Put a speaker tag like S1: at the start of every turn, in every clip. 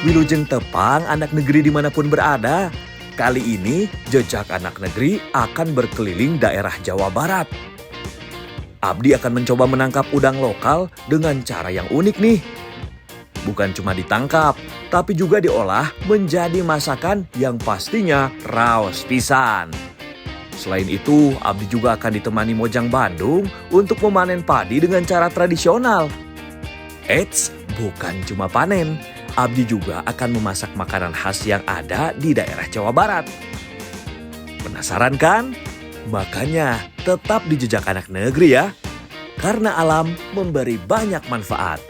S1: Wilujeng tepang anak negeri dimanapun berada. Kali ini jejak anak negeri akan berkeliling daerah Jawa Barat. Abdi akan mencoba menangkap udang lokal dengan cara yang unik nih. Bukan cuma ditangkap, tapi juga diolah menjadi masakan yang pastinya raos pisan. Selain itu, Abdi juga akan ditemani Mojang Bandung untuk memanen padi dengan cara tradisional. Eits, bukan cuma panen, Abdi juga akan memasak makanan khas yang ada di daerah Jawa Barat. Penasaran kan? Makanya tetap di jejak anak negeri ya, karena alam memberi banyak manfaat.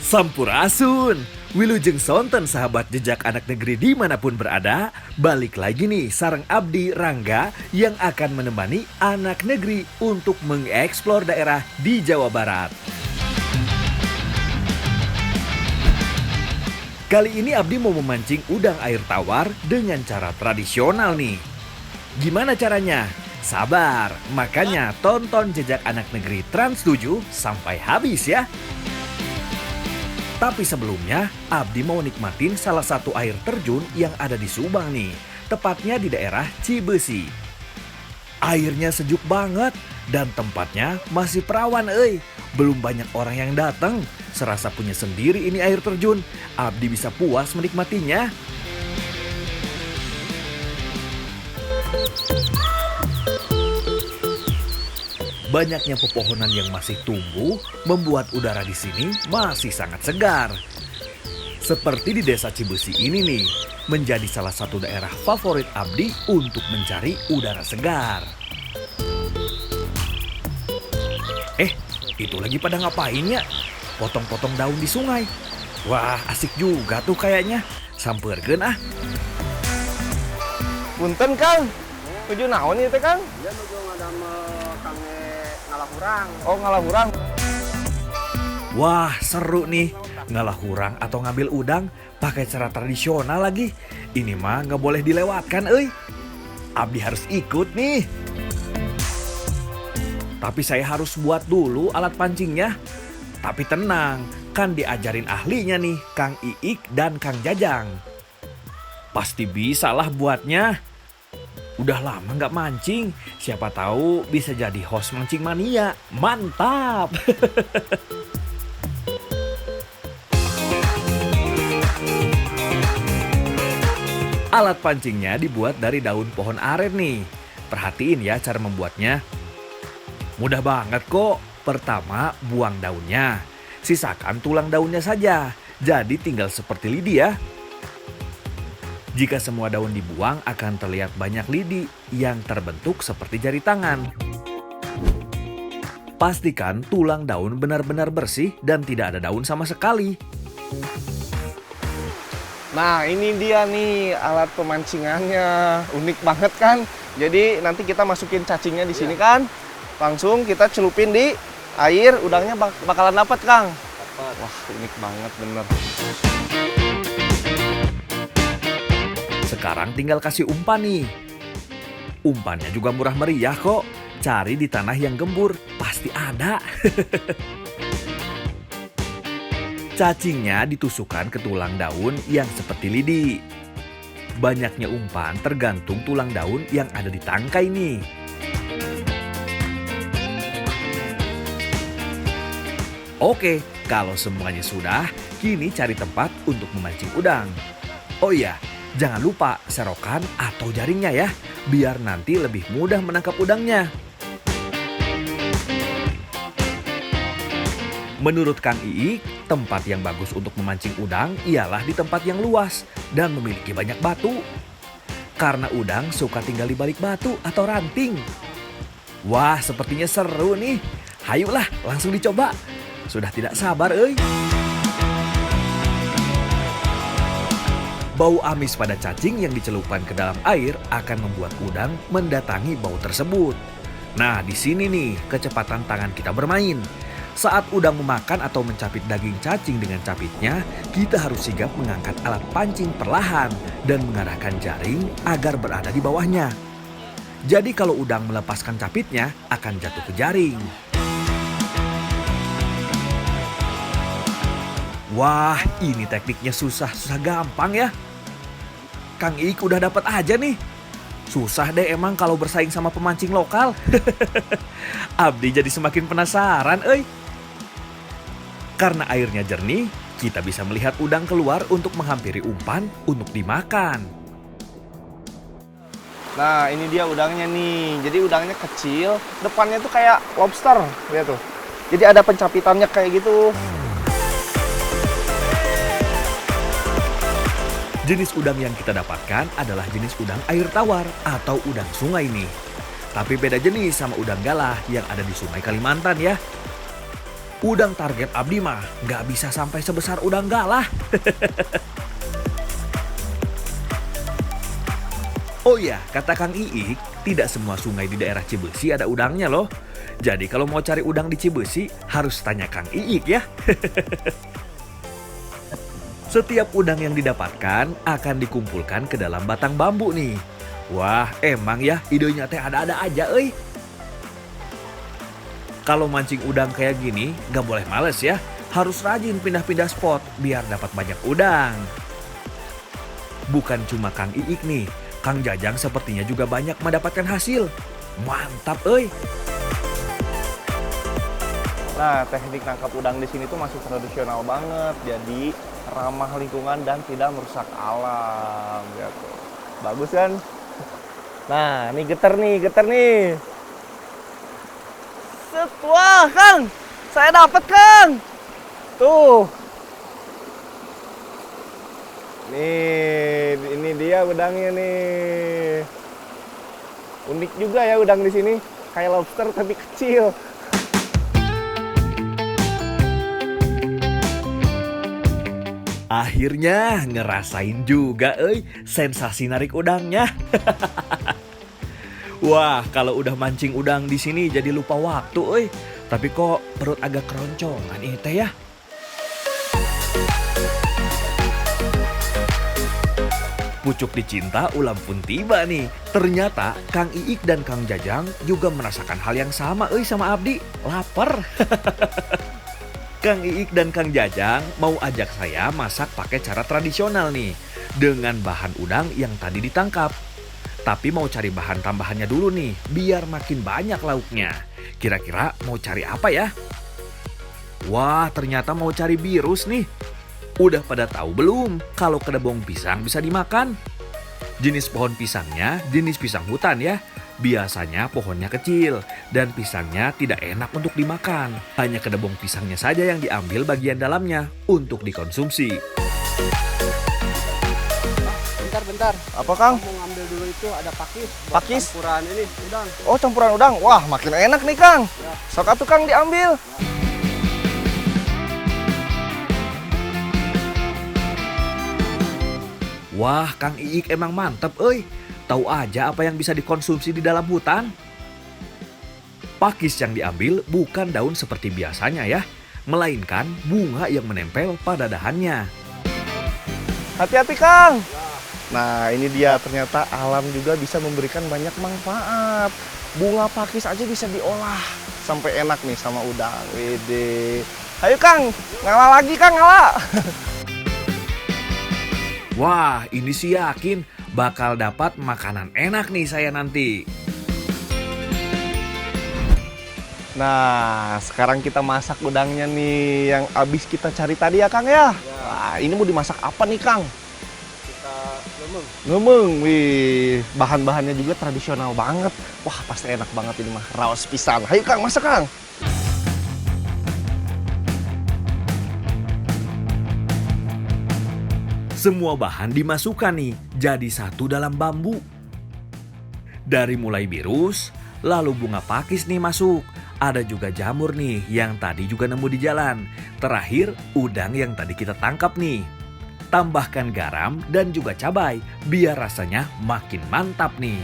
S1: Sampurasun, Wilujeng sonten sahabat jejak anak negeri dimanapun berada. Balik lagi nih sareng Abdi Rangga yang akan menemani anak negeri untuk mengeksplor daerah di Jawa Barat. Kali ini Abdi mau memancing udang air tawar dengan cara tradisional nih. Gimana caranya? Sabar, makanya tonton jejak anak negeri Trans 7 sampai habis ya. Tapi sebelumnya, Abdi mau nikmatin salah satu air terjun yang ada di Subang nih, tepatnya di daerah Cibesi. Airnya sejuk banget dan tempatnya masih perawan Belum banyak orang yang datang, serasa punya sendiri ini air terjun. Abdi bisa puas menikmatinya. Banyaknya pepohonan yang masih tumbuh membuat udara di sini masih sangat segar. Seperti di desa Cibesi ini nih, menjadi salah satu daerah favorit Abdi untuk mencari udara segar. Itu lagi pada ngapain ya? Potong-potong daun di sungai. Wah, asik juga tuh kayaknya. Sampeurkeun ah.
S2: Punten Kang, tujuh naon itu Kang?
S3: Dia nuju ngadamel kange ngalahurang.
S2: Oh ngalahurang.
S1: Wah, seru nih. Ngalahurang atau ngambil udang pakai cara tradisional lagi. Ini mah nggak boleh dilewatkan, Abdi harus ikut nih. Tapi saya harus buat dulu alat pancingnya. Tapi tenang, kan diajarin ahlinya nih, Kang Iik dan Kang Jajang. Pasti bisa lah buatnya. Udah lama nggak mancing, siapa tahu bisa jadi host mancing mania. Mantap! Alat pancingnya dibuat dari daun pohon aren nih. Perhatiin ya cara membuatnya. Mudah banget kok. Pertama, buang daunnya. Sisakan tulang daunnya saja. Jadi tinggal seperti lidi ya. Jika semua daun dibuang akan terlihat banyak lidi yang terbentuk seperti jari tangan. Pastikan tulang daun benar-benar bersih dan tidak ada daun sama sekali.
S2: Nah ini dia nih alat pemancingannya, unik banget kan. Jadi nanti kita masukin cacingnya di sini kan, langsung kita celupin di air, udangnya bakalan dapat Kang. Wah unik banget bener.
S1: Sekarang tinggal kasih umpan nih. Umpannya juga murah meriah kok. Cari di tanah yang gembur, pasti ada. Cacingnya ditusukkan ke tulang daun yang seperti lidi. Banyaknya umpan tergantung tulang daun yang ada di tangkai nih. Oke, kalau semuanya sudah, kini cari tempat untuk memancing udang. Oh iya, jangan lupa serokan atau jaringnya ya, biar nanti lebih mudah menangkap udangnya. Menurut Kang Iik, tempat yang bagus untuk memancing udang ialah di tempat yang luas dan memiliki banyak batu. Karena udang suka tinggal di balik batu atau ranting. Wah, sepertinya seru nih. Hayulah, langsung dicoba. Sudah tidak sabar, Bau amis pada cacing yang dicelupkan ke dalam air akan membuat udang mendatangi bau tersebut. Nah, di sini nih kecepatan tangan kita bermain. Saat udang memakan atau mencapit daging cacing dengan capitnya, kita harus sigap mengangkat alat pancing perlahan dan mengarahkan jaring agar berada di bawahnya. Jadi kalau udang melepaskan capitnya, akan jatuh ke jaring. Wah, ini tekniknya susah gampang ya. Kang Ik udah dapat aja nih. Susah deh emang kalau bersaing sama pemancing lokal. Abdi jadi semakin penasaran, euy. Karena airnya jernih, kita bisa melihat udang keluar untuk menghampiri umpan untuk dimakan.
S2: Nah, ini dia udangnya nih. Jadi udangnya kecil, depannya tuh kayak lobster, lihat tuh. Jadi ada pencapitannya kayak gitu.
S1: Jenis udang yang kita dapatkan adalah jenis udang air tawar atau udang sungai nih. Tapi beda jenis sama udang galah yang ada di Sungai Kalimantan ya. Udang target Abdi mah nggak bisa sampai sebesar udang galah. Oh ya, kata Kang Iik, tidak semua sungai di daerah Cibeusi ada udangnya loh. Jadi kalau mau cari udang di Cibeusi, harus tanya Kang Iik ya. Setiap udang yang didapatkan akan dikumpulkan ke dalam batang bambu nih. Wah, emang ya idenya teh ada-ada aja euy. Kalau mancing udang kayak gini, gak boleh males ya. Harus rajin pindah-pindah spot biar dapat banyak udang. Bukan cuma Kang Iik nih, Kang Jajang sepertinya juga banyak mendapatkan hasil. Mantap euy.
S2: Nah, teknik nangkap udang di sini tuh masih tradisional banget. Jadi ramah lingkungan dan tidak merusak alam gitu. Bagus kan? Nah, ini getar nih. Set, wah, Kang. Saya dapat, Kang. Tuh. Nih, ini dia udangnya nih. Unik juga ya udang di sini. Kayak lobster tapi kecil.
S1: Akhirnya ngerasain juga sensasi narik udangnya. Wah, kalau udah mancing udang di sini jadi lupa waktu Tapi kok perut agak keroncongan ini teh ya. Pucuk dicinta ulam pun tiba nih. Ternyata Kang Iik dan Kang Jajang juga merasakan hal yang sama sama Abdi. Lapar. Kang Iik dan Kang Jajang mau ajak saya masak pakai cara tradisional nih. Dengan bahan udang yang tadi ditangkap. Tapi mau cari bahan tambahannya dulu nih, biar makin banyak lauknya. Kira-kira mau cari apa ya? Wah, ternyata mau cari birus nih. Udah pada tahu belum kalau kedebong pisang bisa dimakan? Jenis pohon pisangnya jenis pisang hutan ya. Biasanya pohonnya kecil dan pisangnya tidak enak untuk dimakan. Hanya kedebong pisangnya saja yang diambil bagian dalamnya untuk dikonsumsi.
S3: Bentar.
S2: Apa, Kang?
S3: Mau ngambil dulu itu ada pakis.
S2: Pakis?
S3: Campuran ini udang.
S2: Oh, campuran udang. Wah, makin enak nih, Kang.
S3: Ya.
S2: Sok atuh, Kang, diambil.
S1: Wah, Kang Iik emang mantep Tahu aja apa yang bisa dikonsumsi di dalam hutan. Pakis yang diambil bukan daun seperti biasanya ya, melainkan bunga yang menempel pada dahannya.
S2: Hati-hati, Kang. Nah, ini dia ternyata alam juga bisa memberikan banyak manfaat. Bunga pakis aja bisa diolah sampai enak nih sama udang. Wede. Ayo, Kang, ngalah lagi, Kang, ngalah.
S1: Wah, ini sih yakin bakal dapat makanan enak nih saya nanti.
S2: Nah, sekarang kita masak udangnya nih yang abis kita cari tadi ya, Kang ya. Wah, ini mau dimasak apa nih, Kang?
S3: Kita lemeng.
S2: Ngemeng, wih, bahan-bahannya juga tradisional banget. Wah, pasti enak banget ini mah, raos pisan. Ayo, Kang, masak, Kang.
S1: Semua bahan dimasukkan nih, jadi satu dalam bambu. Dari mulai birus, lalu bunga pakis nih masuk. Ada juga jamur nih yang tadi juga nemu di jalan. Terakhir, udang yang tadi kita tangkap nih. Tambahkan garam dan juga cabai biar rasanya makin mantap nih.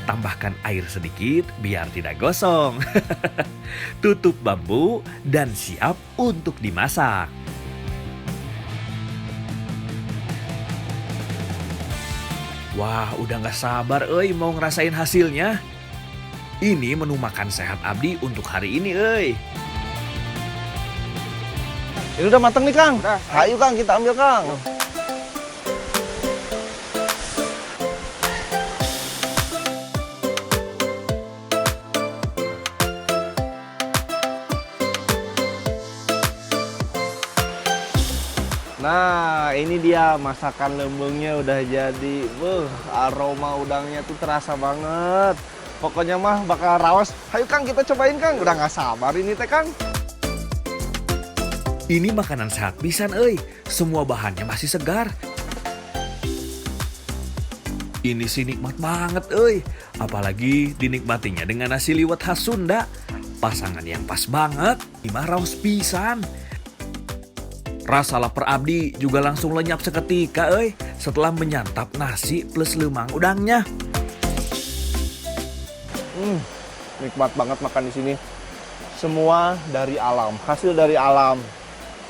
S1: Tambahkan air sedikit biar tidak gosong. Tutup bambu dan siap untuk dimasak. Wah, udah gak sabar mau ngerasain hasilnya. Ini menu makan sehat Abdi untuk hari ini
S2: Ini udah mateng nih Kang.
S3: Udah.
S2: Ayo Kang, kita ambil Kang. Nah, ini dia masakan lembengnya udah jadi. Aroma udangnya tuh terasa banget. Pokoknya mah bakal raos. Ayo Kang, kita cobain Kang. Udah nggak sabar ini teh Kang.
S1: Ini makanan sehat pisan Semua bahannya masih segar. Ini sih nikmat banget Apalagi dinikmatinya dengan nasi liwet khas Sunda. Pasangan yang pas banget. Imah raos pisan. Rasa lapar Abdi juga langsung lenyap seketika setelah menyantap nasi plus lemang udangnya.
S2: Nikmat banget makan di sini. Semua dari alam, hasil dari alam.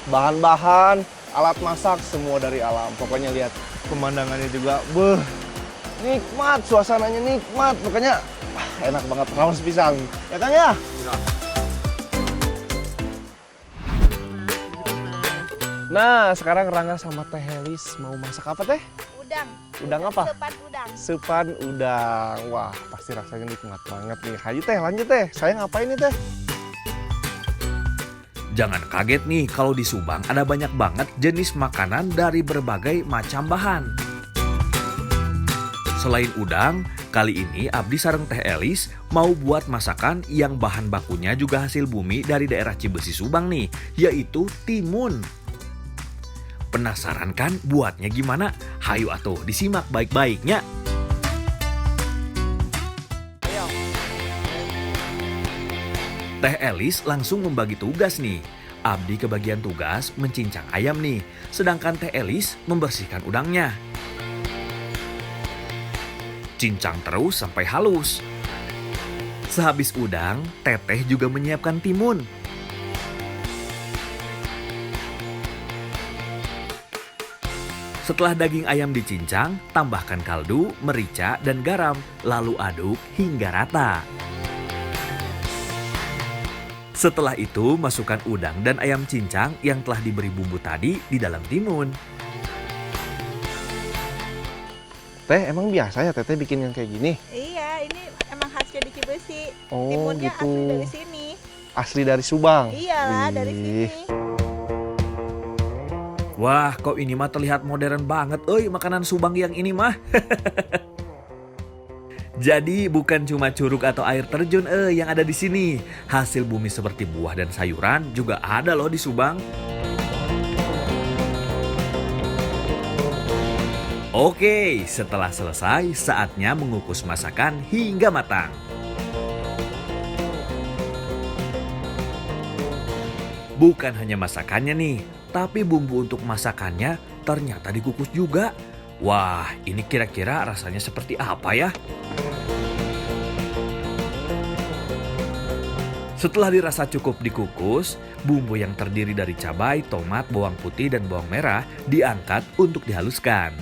S2: Bahan-bahan, alat masak semua dari alam. Pokoknya lihat pemandangannya juga, nikmat, suasananya nikmat. Makanya enak banget raos pisang. Ya Kang ya? Nah, sekarang Rangga sama Teh Helis mau masak apa Teh?
S4: Udang.
S2: Udang apa?
S4: Sepan udang.
S2: Sepan udang. Wah, pasti rasanya nikmat banget nih. Hayu Teh, lanjut Teh. Saya ngapain nih Teh?
S1: Jangan kaget nih kalau di Subang ada banyak banget jenis makanan dari berbagai macam bahan. Selain udang, kali ini Abdi sareng Teh Elis mau buat masakan yang bahan bakunya juga hasil bumi dari daerah Cibesi Subang nih, yaitu timun. Penasaran kan buatnya gimana? Hayu atuh disimak baik-baiknya. Teh Elis langsung membagi tugas nih. Abdi kebagian tugas mencincang ayam nih, sedangkan Teh Elis membersihkan udangnya. Cincang terus sampai halus. Sehabis udang, Teteh juga menyiapkan timun. Setelah daging ayam dicincang, tambahkan kaldu, merica, dan garam, lalu aduk hingga rata. Setelah itu, masukkan udang dan ayam cincang yang telah diberi bumbu tadi di dalam timun.
S2: Teh, emang biasa ya Teteh bikin yang kayak gini?
S4: Iya, ini emang khasnya di Cibesi.
S2: Oh,
S4: Timunnya
S2: gitu.
S4: asli dari sini.
S2: Asli dari Subang?
S4: Iyalah, dari
S2: Wih.
S4: sini.
S1: Wah, kok ini mah terlihat modern banget, makanan Subang yang ini mah. Jadi bukan cuma curug atau air terjun yang ada di sini. Hasil bumi seperti buah dan sayuran juga ada loh di Subang. Oke, setelah selesai, saatnya mengukus masakan hingga matang. Bukan hanya masakannya nih, tapi bumbu untuk masakannya ternyata dikukus juga. Wah, ini kira-kira rasanya seperti apa ya? Setelah dirasa cukup dikukus, bumbu yang terdiri dari cabai, tomat, bawang putih, dan bawang merah diangkat untuk dihaluskan.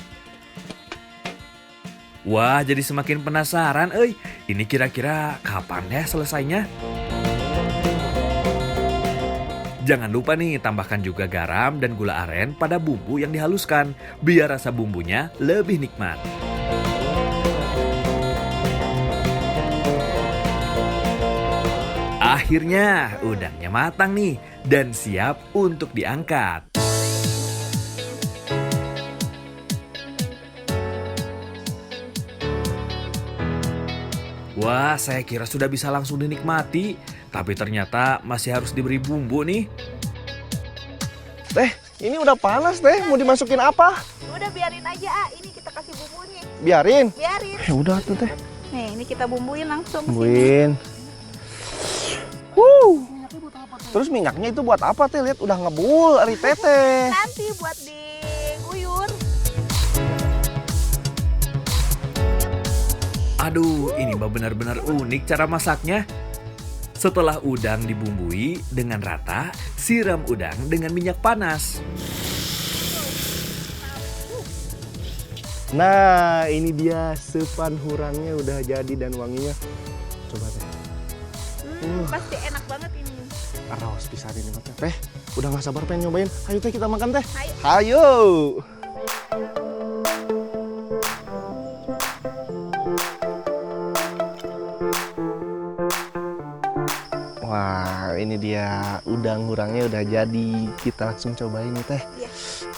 S1: Wah, jadi semakin penasaran, ini kira-kira kapan ya selesainya? Jangan lupa nih tambahkan juga garam dan gula aren pada bumbu yang dihaluskan, biar rasa bumbunya lebih nikmat. Akhirnya udangnya matang nih dan siap untuk diangkat. Wah, saya kira sudah bisa langsung dinikmati, tapi ternyata masih harus diberi bumbu nih.
S2: Teh, ini udah panas Teh, mau dimasukin apa?
S4: Udah biarin aja, ini kita kasih bumbunya.
S2: Biarin?
S4: Biarin.
S2: Udah tuh Teh.
S4: Nih, ini kita bumbuin langsung ke sini.
S2: Bumbuin. Terus minyaknya itu buat apa Teh? Lihat udah ngebul ari Teteh.
S4: Nanti buat di
S1: Aduh, ini mah benar-benar unik cara masaknya. Setelah udang dibumbui dengan rata, siram udang dengan minyak panas.
S2: Nah, ini dia sepan hurangnya udah jadi dan wanginya. Coba teh.
S4: Pasti enak banget ini.
S2: Raos pisan ini mah teh. Udah nggak sabar pengen nyobain. Ayo teh kita makan teh.
S4: Ayo.
S2: Ayo. Wah, ini dia udang hurangnya udah jadi. Kita langsung cobain nih teh.
S4: Iya.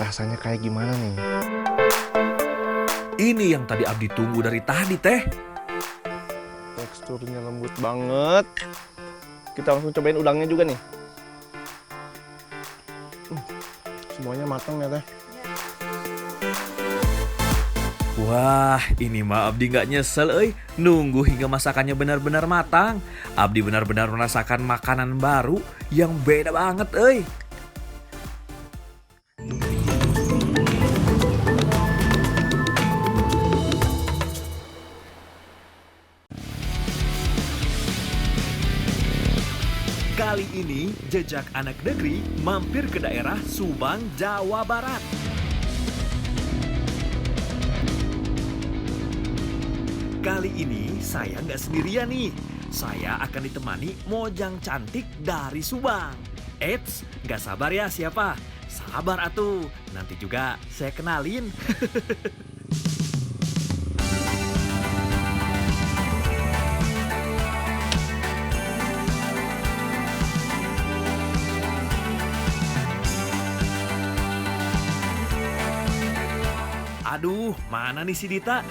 S2: Rasanya kayak gimana nih?
S1: Ini yang tadi Abdi tunggu dari tadi teh.
S2: Teksturnya lembut banget. Kita langsung cobain udangnya juga nih. Semuanya matang ya teh.
S1: Wah, ini mah Abdi nggak nyesel euy. Nunggu hingga masakannya benar-benar matang. Abdi benar-benar merasakan makanan baru yang beda banget euy. Kali ini, Jejak Anak Negeri mampir ke daerah Subang, Jawa Barat. Kali ini saya nggak sendirian nih. Saya akan ditemani Mojang cantik dari Subang. Eits, nggak sabar ya siapa? Sabar atuh, nanti juga saya kenalin. Aduh, mana nih si Dita?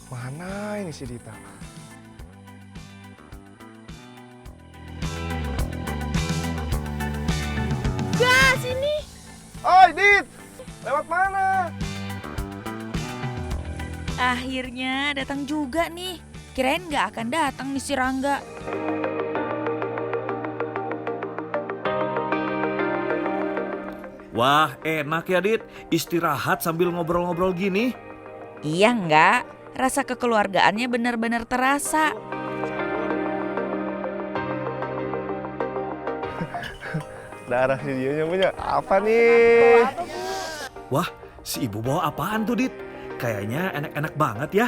S2: Mana ini si Dita?
S4: Gas ini.
S2: Oi, Dit! Lewat mana?
S5: Akhirnya datang juga nih. Kirain nggak akan datang nih si Rangga.
S1: Wah, enak ya Dit. Istirahat sambil ngobrol-ngobrol gini.
S5: Iya nggak? Rasa kekeluargaannya benar-benar terasa.
S2: Darah videonya punya apa nih?
S1: Wah, si ibu bawa apaan tuh Dit? Kayaknya enak-enak banget ya.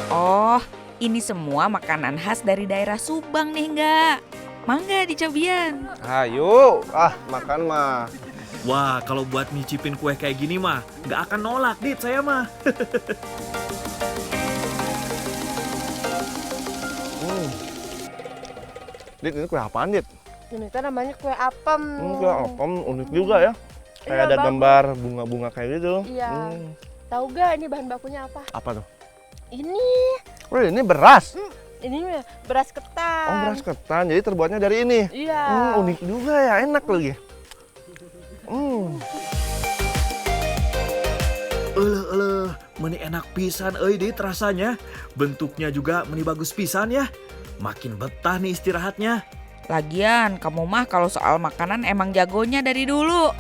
S5: Oh, ini semua makanan khas dari daerah Subang nih nggak? Mangga dicobian.
S2: Ayo, makan mah.
S1: Wah, kalau buat nyicipin kue kayak gini mah, nggak akan nolak Dit saya mah.
S2: Dit, ini kue apaan, Dit?
S3: Ini tuh namanya kue apem.
S2: Kue apem unik juga ya. Kayak
S3: Iya,
S2: ada
S3: bagus.
S2: gambar bunga-bunga kayak gitu.
S3: Iya. Tahu gak ini bahan bakunya apa?
S2: Apa tuh?
S3: Ini.
S2: Oh, ini beras.
S3: Ini beras ketan.
S2: Oh, beras ketan. Jadi terbuatnya dari ini.
S3: Iya.
S2: Unik juga ya, enak lagi.
S1: Meni enak pisan euy Dit rasanya. Bentuknya juga meni bagus pisan ya. Makin betah nih istirahatnya.
S5: Lagian kamu mah kalau soal makanan emang jagonya dari dulu.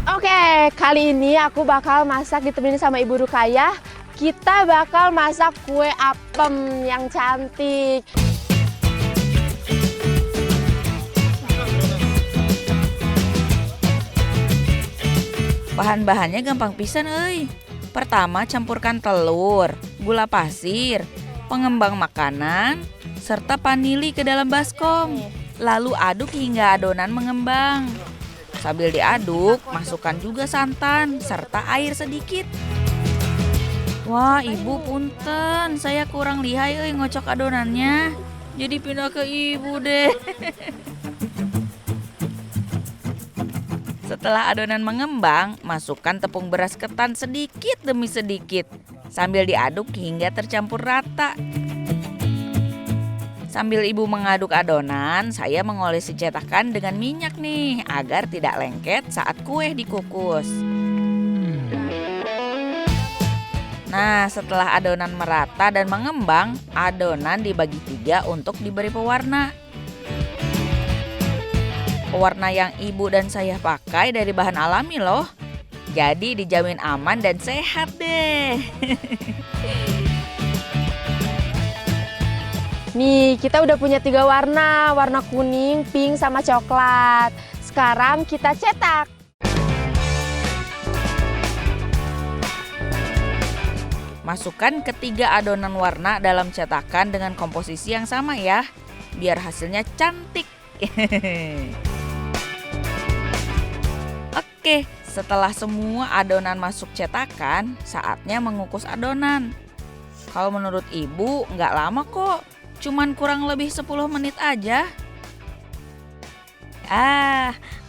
S3: Oke, kali ini aku bakal masak ditemenin sama Ibu Rukayah. Kita bakal masak kue apem yang cantik.
S5: Bahan-bahannya gampang pisan euy. Pertama campurkan telur, gula pasir, pengembang makanan, serta vanili ke dalam baskom. Lalu aduk hingga adonan mengembang. Sambil diaduk, masukkan juga santan serta air sedikit. Wah, ibu punten, saya kurang lihai ngocok adonannya. Jadi pindah ke ibu deh. Setelah adonan mengembang, masukkan tepung beras ketan sedikit demi sedikit. Sambil diaduk hingga tercampur rata. Sambil ibu mengaduk adonan, saya mengolesi cetakan dengan minyak nih, agar tidak lengket saat kue dikukus. Nah, setelah adonan merata dan mengembang, adonan dibagi 3 untuk diberi pewarna. Pewarna yang ibu dan saya pakai dari bahan alami loh. Jadi dijamin aman dan sehat deh.
S3: Nih, kita udah punya 3 warna, warna kuning, pink, sama coklat. Sekarang kita cetak.
S5: Masukkan ketiga adonan warna dalam cetakan dengan komposisi yang sama ya, biar hasilnya cantik. Oke, setelah semua adonan masuk cetakan, saatnya mengukus adonan. Kalau menurut ibu nggak lama kok, cuman kurang lebih 10 menit aja.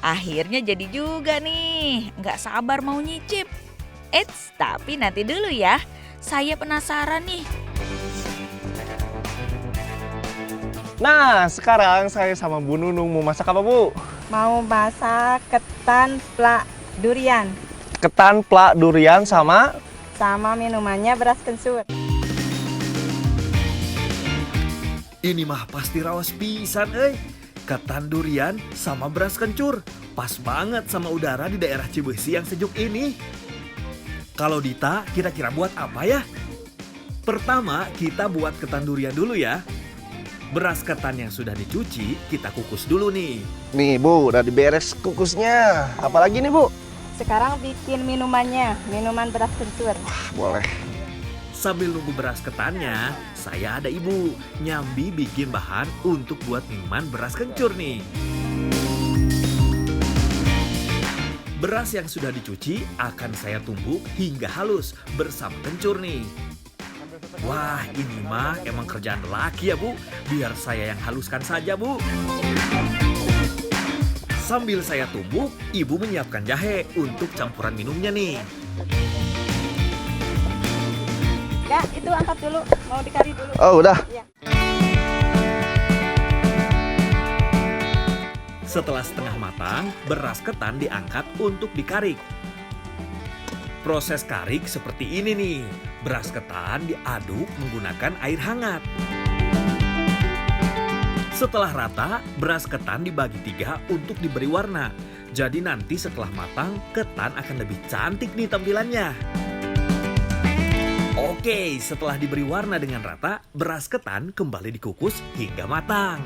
S5: Akhirnya jadi juga nih, nggak sabar mau nyicip. Eits, tapi nanti dulu ya, saya penasaran nih.
S2: Nah, sekarang saya sama Bu Nunung mau masak apa, Bu?
S6: Mau masak ketan plak durian
S2: Ketan plak durian sama
S6: minumannya beras kencur.
S1: Ini mah pasti raos pisan, Ketan durian sama beras kencur. Pas banget sama udara di daerah Cibeusi yang sejuk ini. Kalau Dita, kira-kira buat apa ya? Pertama, kita buat ketan durian dulu ya. Beras ketan yang sudah dicuci, kita kukus dulu nih.
S2: Nih, Bu, udah diberes kukusnya. Apalagi nih, Bu?
S6: Sekarang bikin minumannya, minuman beras kencur.
S2: Boleh.
S1: Sambil nunggu beras ketannya, saya ada ibu nyambi bikin bahan untuk buat minuman beras kencur nih. Beras yang sudah dicuci akan saya tumbuk hingga halus bersama kencur nih. Wah, ini mah emang kerjaan lelaki ya, Bu. Biar saya yang haluskan saja, Bu. Sambil saya tumbuk, ibu menyiapkan jahe untuk campuran minumnya nih.
S6: Ya, itu angkat dulu, mau dikari dulu.
S2: Oh, udah.
S6: Ya.
S1: Setelah setengah matang, beras ketan diangkat untuk dikarik. Proses karik seperti ini nih. Beras ketan diaduk menggunakan air hangat. Setelah rata, beras ketan dibagi 3 untuk diberi warna. Jadi nanti setelah matang, ketan akan lebih cantik nih tampilannya. Oke, setelah diberi warna dengan rata, beras ketan kembali dikukus hingga matang.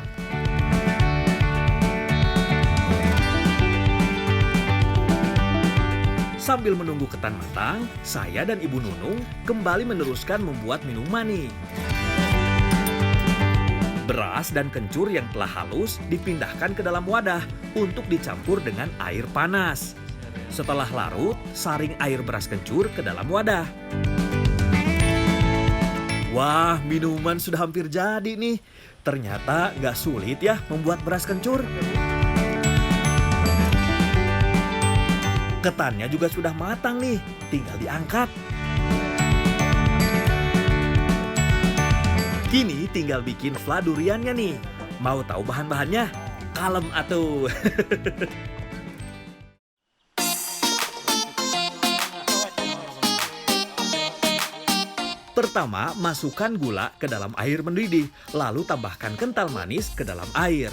S1: Sambil menunggu ketan matang, saya dan Ibu Nunung kembali meneruskan membuat minuman nih. Beras dan kencur yang telah halus dipindahkan ke dalam wadah untuk dicampur dengan air panas. Setelah larut, saring air beras kencur ke dalam wadah. Wah, minuman sudah hampir jadi nih. Ternyata nggak sulit ya membuat beras kencur. Ketannya juga sudah matang nih, tinggal diangkat. Kini tinggal bikin fla duriannya nih. Mau tahu bahan-bahannya? Kalem atuh. Pertama, masukkan gula ke dalam air mendidih, lalu tambahkan kental manis ke dalam air.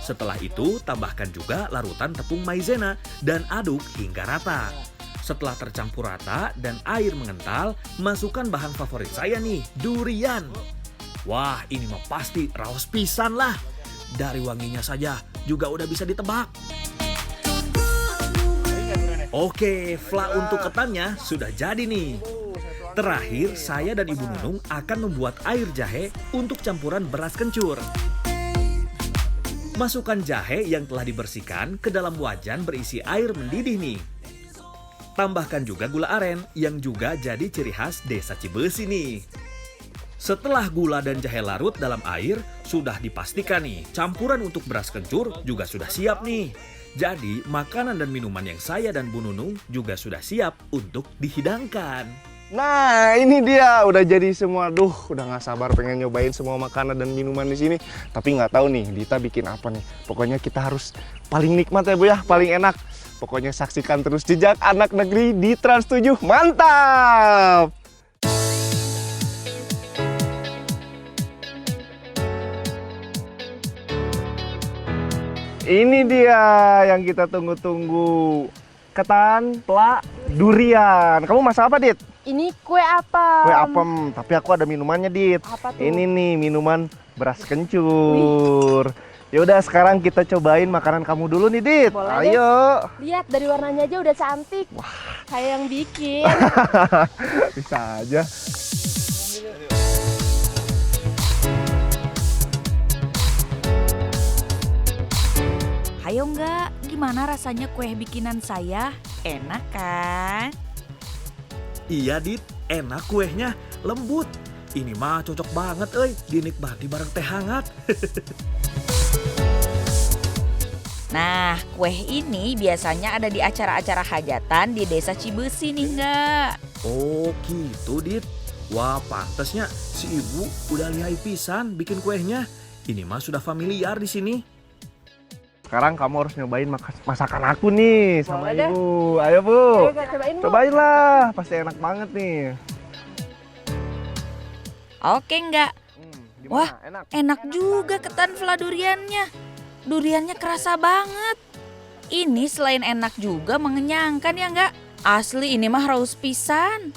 S1: Setelah itu, tambahkan juga larutan tepung maizena dan aduk hingga rata. Setelah tercampur rata dan air mengental, masukkan bahan favorit saya nih, durian. Wah, ini mah pasti raos pisan lah. Dari wanginya saja juga udah bisa ditebak. Oke, fla untuk ketannya sudah jadi nih. Terakhir, saya dan Ibu Nunung akan membuat air jahe untuk campuran beras kencur. Masukkan jahe yang telah dibersihkan ke dalam wajan berisi air mendidih nih. Tambahkan juga gula aren yang juga jadi ciri khas desa Cibeusi nih. Setelah gula dan jahe larut dalam air, sudah dipastikan nih campuran untuk beras kencur juga sudah siap nih. Jadi makanan dan minuman yang saya dan Bu Nunung juga sudah siap untuk dihidangkan.
S2: Nah, ini dia udah jadi semua. Duh, udah nggak sabar pengen nyobain semua makanan dan minuman di sini. Tapi nggak tahu nih, Dita bikin apa nih. Pokoknya kita harus paling nikmat ya, Bu ya, paling enak. Pokoknya saksikan terus Jejak Anak Negeri di Trans 7. Mantap! Ini dia yang kita tunggu-tunggu. Ketan, plak, durian. Kamu masak apa, Dit?
S3: Ini kue apem.
S2: Kue apem, tapi aku ada minumannya, Dit.
S3: Apa tuh?
S2: Ini nih minuman beras kencur. Ya udah sekarang kita cobain makanan kamu dulu nih, Dit.
S3: Boleh deh.
S2: Ayo.
S3: Lihat dari warnanya aja udah cantik. Kayak yang bikin.
S2: Bisa aja.
S5: Hayo enggak, gimana rasanya kue bikinan saya? Enak kan?
S1: Iya Dit, enak kuehnya, lembut. Ini mah cocok banget dinikmati bareng teh hangat.
S5: Nah, kue ini biasanya ada di acara-acara hajatan di desa Cibesi nih enggak?
S1: Oh gitu Dit. Wah pantesnya si ibu udah lihai pisan bikin kuehnya. Ini mah sudah familiar di sini.
S2: Sekarang kamu harus nyobain masakan aku nih sama
S3: Boleh deh.
S2: ibu. Ayo, Bu.
S3: Ayo, kita cobain, Bu.
S2: Cobain lah, pasti enak banget nih.
S5: Oke enggak?
S2: Gimana?
S5: Wah,
S2: Enak.
S5: enak juga ketan vla duriannya. Duriannya kerasa banget. Ini selain enak juga mengenyangkan ya enggak? Asli ini mah raus pisan.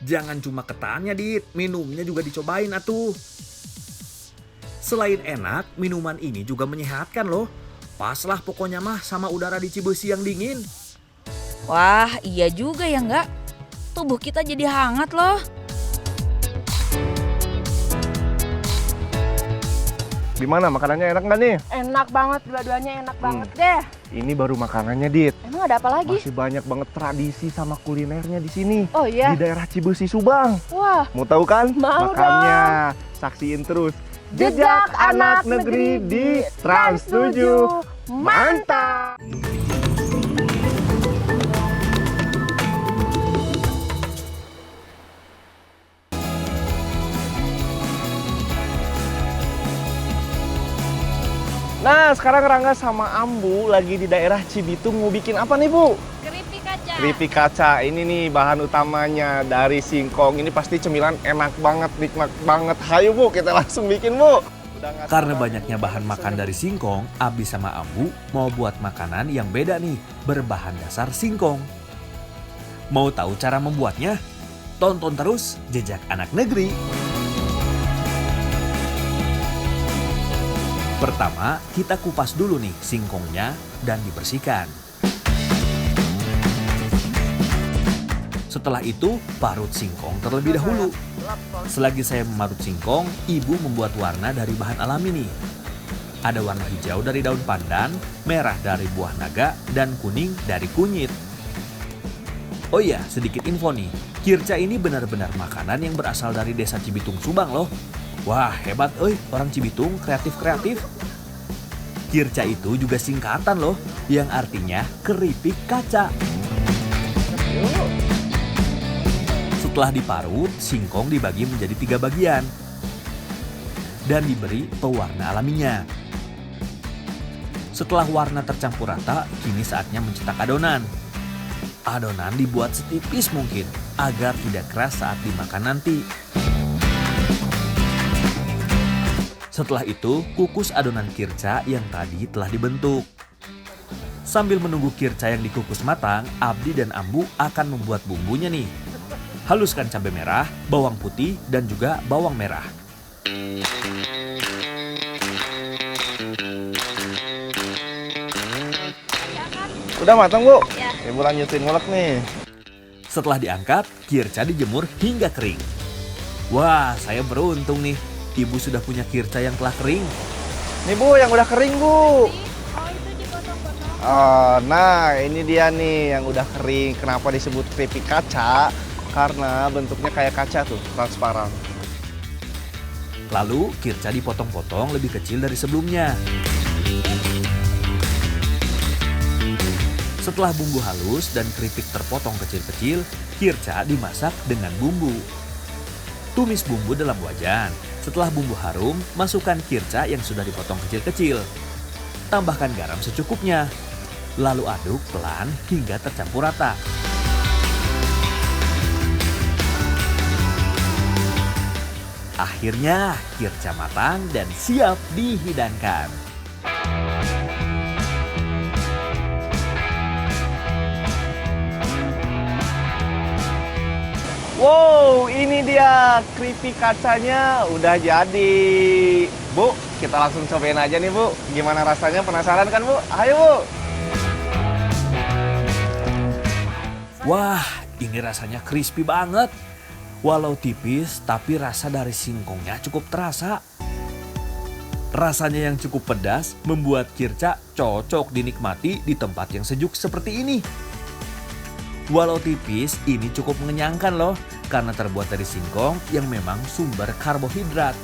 S1: Jangan cuma ketannya Dit, minumnya juga dicobain atuh. Selain enak, minuman ini juga menyehatkan loh. Pas lah pokoknya mah sama udara di Cibesi yang dingin.
S5: Wah, iya juga ya enggak? Tubuh kita jadi hangat loh.
S2: Gimana makanannya enak nggak nih?
S3: Enak banget, dua-duanya enak banget deh.
S2: Ini baru makanannya, Dit.
S3: Emang ada apa lagi?
S2: Masih banyak banget tradisi sama kulinernya di sini.
S3: Oh iya.
S2: Di daerah Cibesi Subang.
S3: Wah,
S2: Mau tahu kan?
S3: Mau
S2: Makanya saksiin terus Jejak Anak Negeri di Trans 7. Mantap! Nah, sekarang Rangga sama Ambu lagi di daerah Cibitung mau bikin apa nih, Bu?
S4: Keripik kaca.
S2: Keripik kaca. Ini nih bahan utamanya dari singkong. Ini pasti cemilan enak banget, nikmat banget. Hayo, Bu, kita langsung bikin, Bu.
S1: Karena banyaknya bahan makan dari singkong, Abi sama Ambu mau buat makanan yang beda nih, berbahan dasar singkong. Mau tahu cara membuatnya? Tonton terus Jejak Anak Negeri. Pertama, kita kupas dulu nih singkongnya dan dibersihkan. Setelah itu, parut singkong terlebih dahulu. Selagi saya memarut singkong, ibu membuat warna dari bahan alami nih. Ada warna hijau dari daun pandan, merah dari buah naga, dan kuning dari kunyit. Oh iya, sedikit info nih. Kirca ini benar-benar makanan yang berasal dari desa Cibitung Subang loh. Wah, hebat orang Cibitung kreatif-kreatif. Kirca itu juga singkatan loh, yang artinya keripik kaca. Setelah diparut, singkong dibagi menjadi 3 bagian dan diberi pewarna alaminya. Setelah warna tercampur rata, kini saatnya mencetak adonan. Adonan dibuat setipis mungkin agar tidak keras saat dimakan nanti. Setelah itu, kukus adonan kirca yang tadi telah dibentuk. Sambil menunggu kirca yang dikukus matang, Abdi dan Ambu akan membuat bumbunya nih. Haluskan cabai merah, bawang putih, dan juga bawang merah.
S2: Udah matang, Bu?
S4: Ya.
S2: Ibu lanjutin ngulek nih.
S1: Setelah diangkat, kirca dijemur hingga kering. Wah, saya beruntung nih. Ibu sudah punya kirca yang telah kering.
S2: Nih, Bu, yang udah kering, Bu.
S4: Oh, itu dipotong-potong.
S2: Oh, nah, ini dia nih yang udah kering. Kenapa disebut keripik kaca? Karena bentuknya kayak kaca tuh, transparan.
S1: Lalu, kirca dipotong-potong lebih kecil dari sebelumnya. Setelah bumbu halus dan keripik terpotong kecil-kecil, kirca dimasak dengan bumbu. Tumis bumbu dalam wajan. Setelah bumbu harum, masukkan kirca yang sudah dipotong kecil-kecil. Tambahkan garam secukupnya. Lalu aduk pelan hingga tercampur rata. Akhirnya, kirca matang dan siap dihidangkan.
S2: dia, keripik kacanya udah jadi. Bu, kita langsung cobain aja nih Bu. Gimana rasanya, penasaran kan Bu? Ayo Bu.
S1: Wah, ini rasanya crispy banget. Walau tipis, tapi rasa dari singkongnya cukup terasa. Rasanya yang cukup pedas membuat kirca cocok dinikmati di tempat yang sejuk seperti ini. Walau tipis, ini cukup mengenyangkan loh, karena terbuat dari singkong yang memang sumber karbohidrat.